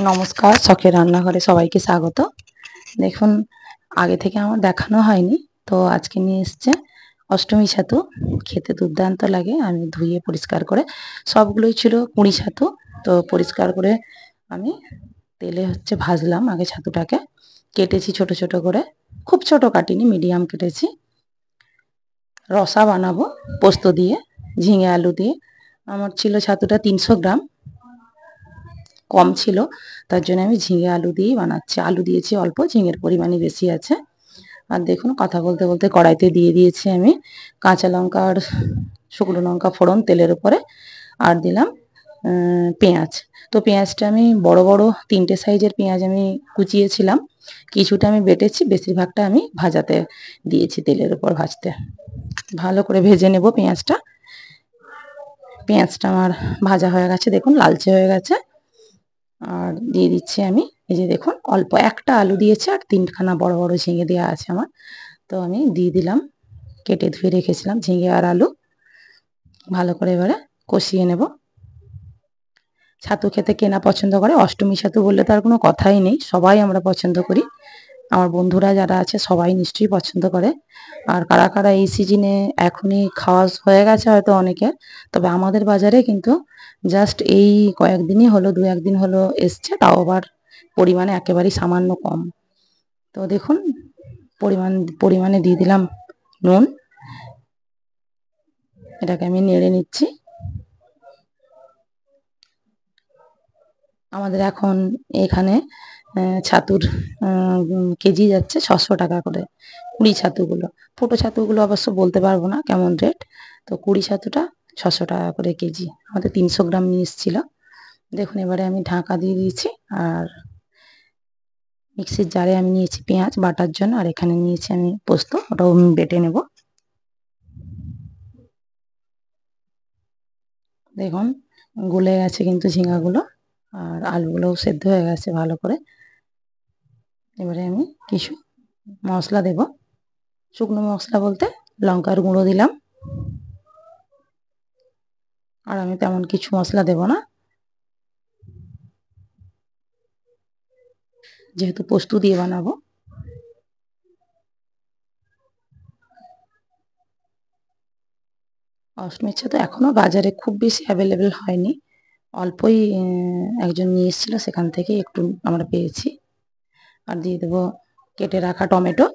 নমস্কার, শখের রান্নাঘরে সবাইকে স্বাগত। দেখুন, আগে থেকে আমার দেখানো হয়নি, তো আজকে নিয়ে এসছে অষ্টমী ছাতু। খেতে দুর্দান্ত লাগে। আমি ধুয়ে পরিষ্কার করে, সবগুলোই ছিল কুঁড়ি ছাতু। তো পরিষ্কার করে আমি তেলে ভাজলাম আগে ছাতুটাকে। কেটেছি ছোট ছোট করে, খুব ছোট কাটিনি, মিডিয়াম কেটেছি। রসা বানাবো পোস্ত দিয়ে, ঝিঙে আলু দিয়ে। আমার ছিল ছাতুটা 300 গ্রাম, কম ছিল, তার জন্য আমি ঝিঙে আলু দিয়েই বানাচ্ছি। আলু দিয়েছি অল্প, ঝিঙের পরিমাণই বেশি আছে। আর দেখুন, কথা বলতে বলতে কড়াইতে দিয়ে দিয়েছি আমি কাঁচা লঙ্কা আর শুকনো লঙ্কা ফোড়ন তেলের উপরে, আর দিলাম পেঁয়াজ। তো পেঁয়াজটা আমি বড় বড় 3টে সাইজের পেঁয়াজ আমি কুচিয়েছিলাম। কিছুটা আমি বেটেছি, বেশিরভাগটা আমি ভাজাতে দিয়েছি, তেলের উপর ভাজতে। ভালো করে ভেজে নেব পেঁয়াজটা। পেঁয়াজটা আমার ভাজা হয়ে গেছে, দেখুন লালচে হয়ে গেছে। আর দিয়ে দিচ্ছি আমি, এই যে দেখুন, অল্প একটা আলু দিয়েছে আর 3খানা বড় বড় ঝিঙে দেওয়া আছে আমার। তো আমি দিয়ে দিলাম কেটে ধুয়ে রেখেছিলাম ঝিঙে আর আলু। ভালো করে এবারে কষিয়ে নেব। ছাতু খেতে কে না পছন্দ করে? অষ্টমী ছাতু বললে তার কোনো কথাই নেই, সবাই আমরা পছন্দ করি। আমার বন্ধুরা যারা আছে সবাই নিশ্চয়ই পছন্দ করে। আর কারা কারা এই সিজনে এখনই খাওয়া হয়ে গেছে হয়তো অনেকের, তবে আমাদের বাজারে কিন্তু জাস্ট এই কয়েকদিনই হলো, 2-1 দিন হলো এসছে, তাও আবার পরিমাণে একেবারেই সামান্য কম। তো দেখুন, পরিমাণে দিয়ে দিলাম নুন। এটাকে আমি নেড়ে নিচ্ছি। আমাদের এখন এখানে ছাতুর কেজি যাচ্ছে 600 টাকা করে, কুড়ি ছাতুগুলো। ফুটো ছাতুগুলো অবশ্য বলতে পারবো না কেমন রেট। তো কুড়ি ছাতুটা 600 টাকা করে কেজি, আমাদের 300 গ্রাম নিয়ে এসেছিল। দেখুন, এবারে আমি ঢাকা দিয়ে দিয়েছি। আর মিক্সির জারে আমি নিয়েছি পেঁয়াজ বাটার জন্য, আর এখানে নিয়েছি আমি পোস্ত, ওটাও আমি বেটে নেব। দেখুন, গলে গেছে কিন্তু ঝিঙাগুলো, আর আলুগুলোও সেদ্ধ হয়ে গেছে ভালো করে। এবারে আমি কিছু মশলা দেব। শুকনো মশলা বলতে লঙ্কার গুঁড়ো দিলাম, আর আমি তেমন কিছু মশলা দেব না, যেহেতু পোস্ত দিয়ে বানাবো। অষ্টমীর ছাতু এখনো বাজারে খুব বেশি অ্যাভেলেবেল হয়নি, অল্পই একজন নিয়ে এসেছিল, সেখান থেকে একটু আমরা পেয়েছি। আর দিয়ে দেবো কেটে রাখা টমেটো।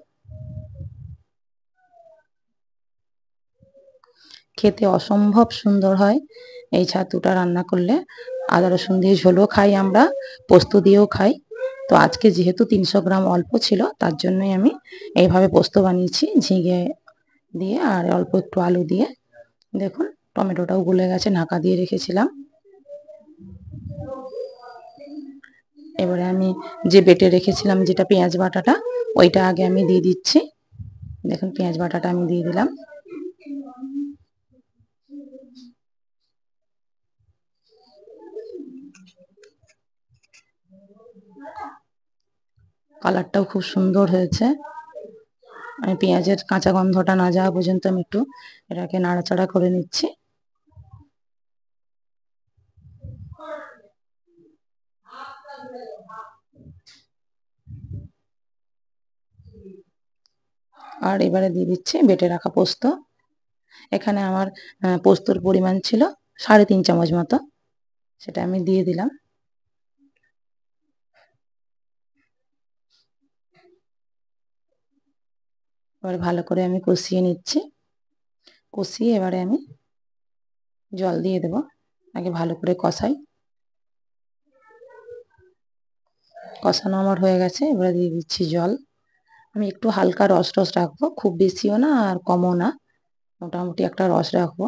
খেতে অসম্ভব সুন্দর হয় এই ছাতুটা রান্না করলে। আদা রসুন দিয়ে ঝোলও খাই আমরা, পোস্ত দিয়েও খাই। তো আজকে যেহেতু 300 গ্রাম অল্প ছিল, তার জন্যই আমি এইভাবে পোস্ত বানিয়েছি, ঝিঙে দিয়ে আর অল্প একটু আলু দিয়ে। দেখুন, টমেটোটাও গলে গেছে, ঢাকা দিয়ে রেখেছিলাম। এবারে আমি যে বেটে রেখেছিলাম, যেটা পেঁয়াজ বাটাটা, ওইটা আগে আমি দিয়ে দিচ্ছি। দেখুন, পেঁয়াজ বাটাটা আমি দিয়ে দিলাম। কালারটাও খুব সুন্দর হয়েছে। আমি পেঁয়াজের কাঁচা গন্ধটা না যাওয়া পর্যন্ত আমি একটু এটাকে নাড়াচাড়া করে নিচ্ছি। আর এবারে দিয়ে দিচ্ছি বেটে রাখা পোস্ত। এখানে আমার পোস্তর পরিমাণ ছিল 3.5 চামচ মতো, সেটা আমি দিয়ে দিলাম। এবারে ভালো করে আমি কষিয়ে নিচ্ছি। কষিয়ে এবারে আমি জল দিয়ে দেব। আগে ভালো করে কষাই। কষানো আমার হয়ে গেছে, এবারে দিয়ে দিচ্ছি জল। আমি একটু হালকা রস রস রাখবো, খুব বেশিও না আর কমও না, মোটামুটি একটা রস রাখবো।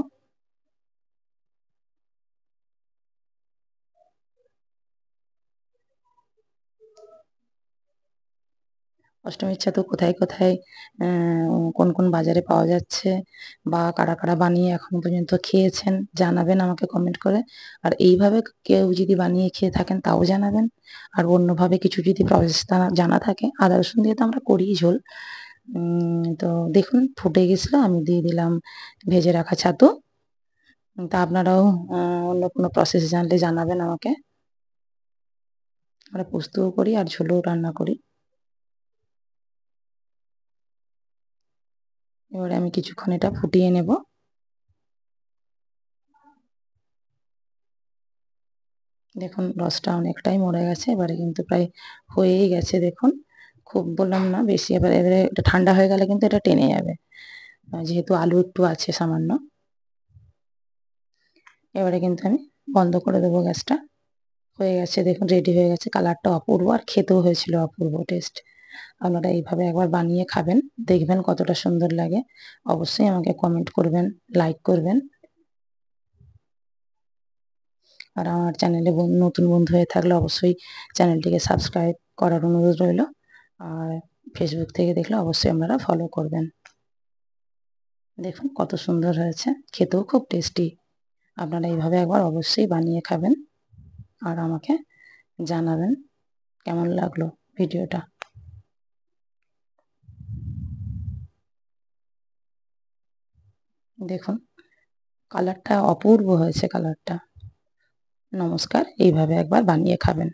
অষ্টমীর ছাতু কোথায় কোথায় কোন কোন বাজারে পাওয়া যাচ্ছে, বা কারা কারা বানিয়ে এখনো পর্যন্ত খেয়েছেন, জানাবেন আমাকে কমেন্ট করে। আর এইভাবে কেউ যদি বানিয়ে খেয়ে থাকেন তাও জানাবেন। আর অন্যভাবে কিছু যদি প্রসেস জানা থাকে, আদা রসুন দিয়ে তো আমরা করি ঝোল। তো দেখুন, ফুটে গেছিলো, আমি দিয়ে দিলাম ভেজে রাখা ছাতু। তা আপনারাও অন্য কোনো প্রসেস জানলে জানাবেন আমাকে। আমরা পোস্তও করি আর ঝোলও রান্না করি। এবারে আমি কিছুক্ষণ এটা ফুটিয়ে নেব। দেখুন রসটা অনেকটাই মরে গেছে, এবারে কিন্তু প্রায় হয়েই গেছে। দেখুন খুব বললাম না বেশি, এবারে এটা ঠান্ডা হয়ে গেলে কিন্তু এটা টেনে যাবে, যেহেতু আলু একটু আছে সামান্য। এবারে কিন্তু আমি বন্ধ করে দেবো গ্যাসটা। হয়ে গেছে দেখুন, রেডি হয়ে গেছে। কালারটা অপূর্ব আর খেতেও হয়েছিল অপূর্ব টেস্ট। আপনারা এইভাবে একবার বানিয়ে খাবেন, দেখবেন কতটা সুন্দর লাগে। অবশ্যই আমাকে কমেন্ট করবেন, লাইক করবেন। আর আমার চ্যানেলে নতুন বন্ধু হয়ে থাকলে অবশ্যই চ্যানেলটিকে সাবস্ক্রাইব করার অনুরোধ রইল। আর ফেসবুক থেকে দেখলে অবশ্যই আপনারা ফলো করবেন। দেখুন কত সুন্দর হয়েছে, খেতেও খুব টেস্টি। আপনারা এইভাবে একবার অবশ্যই বানিয়ে খাবেন আর আমাকে জানাবেন কেমন লাগলো ভিডিওটা। দেখুন কালারটা অপূর্ব হয়েছে কালারটা। নমস্কার, এইভাবে একবার বানিয়ে খাবেন।